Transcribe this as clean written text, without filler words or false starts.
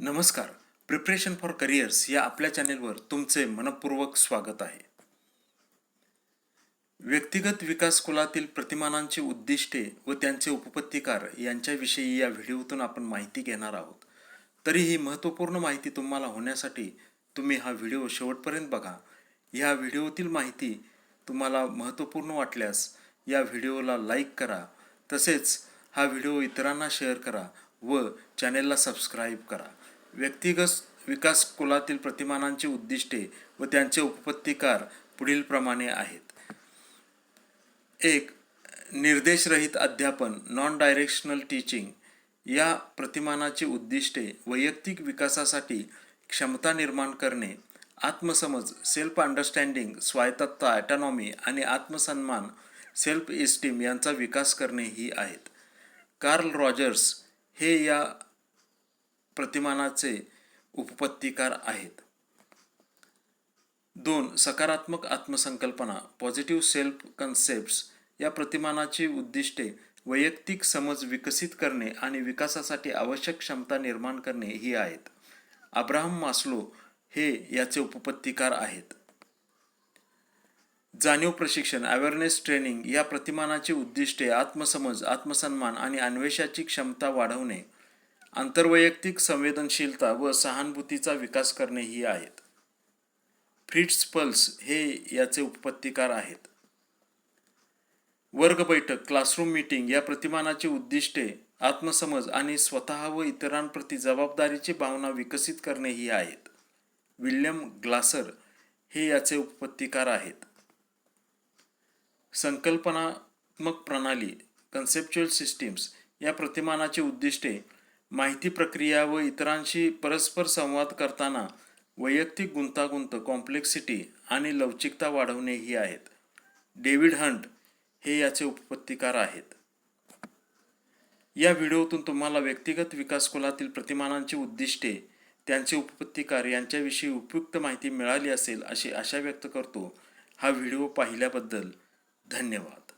नमस्कार. Preparation for careers या आपल्या चॅनेलवर तुमचे मनपूर्वक स्वागत आहे. व्यक्तिगत विकास कुलातील प्रतिमानांची उद्दिष्टे व त्यांचे उपपत्तिकार यांच्याविषयी या व्हिडिओतून आपण माहिती घेणार आहोत. तरीही महत्त्वपूर्ण माहिती तुम्हाला होण्यासाठी तुम्ही हा व्हिडिओ शेवटपर्यंत बघा. ह्या व्हिडिओतील माहिती तुम्हाला महत्त्वपूर्ण वाटल्यास या व्हिडिओला लाईक करा, तसेच हा व्हिडिओ इतरांना शेअर करा व चॅनेलला सबस्क्राईब करा. व्यक्तिगत विकास कुलातील प्रतिमानांची उद्दिष्टे व त्यांचे उपपत्तिकार पुढीलप्रमाणे आहेत. 1. निर्देशरहित अध्यापन नॉन डायरेक्शनल टीचिंग. या प्रतिमानाची उद्दिष्टे वैयक्तिक विकासासाठी क्षमता निर्माण करणे, आत्मसमज सेल्फ अंडरस्टँडिंग, स्वायत्तता ॲटॉनॉमी आणि आत्मसन्मान सेल्फ इस्टीम यांचा विकास करणे ही आहेत. कार्ल रॉजर्स हे या प्रतिमानाचे उपपत्तिकार आहेत. 2. सकारात्मक आत्मसंकल्पना पॉझिटिव्ह सेल्फ कन्सेप्ट्स. या प्रतिमानाची उद्दिष्टे वैयक्तिक समज विकसित करणे आणि विकासासाठी आवश्यक क्षमता निर्माण करणे ही आहेत. अब्राहम मास्लो हे याचे उपपत्तिकार आहेत. जाणीव प्रशिक्षण अवेअरनेस ट्रेनिंग. या प्रतिमानाची उद्दिष्टे आत्मसमज, आत्मसन्मान आणि अन्वेषाची क्षमता वाढवणे, आंतरवैयक्तिक संवेदनशीलता व सहानुभूतीचा विकास करणे ही आहेत. फ्रिट्झ पर्ल्स हे याचे उपपत्तिकार आहेत. वर्ग बैठक क्लासरूम मीटिंग. या प्रतिमानाची उद्दिष्टे आत्मसमज आणि स्वतः व इतरांप्रती जबाबदारीची भावना विकसित करणे ही आहेत. विल्यम ग्लासर हे याचे उपपत्तिकार आहेत. संकल्पनात्मक प्रणाली कन्सेप्च्युअल सिस्टीम्स. या प्रतिमानाची उद्दिष्टे माहिती प्रक्रिया व इतरांशी परस्पर संवाद करताना वैयक्तिक गुंतागुंत कॉम्प्लेक्सिटी आणि लवचिकता वाढवणे ही आहेत. डेव्हिड हंट हे याचे उपपत्तिकार आहेत. या व्हिडिओतून तुम्हाला व्यक्तिगत विकास कुलातील प्रतिमानांची उद्दिष्टे, त्यांचे उपपत्तिकार यांच्याविषयी उपयुक्त माहिती मिळाली असेल अशी आशा व्यक्त करतो. हा व्हिडिओ पाहिल्याबद्दल धन्यवाद.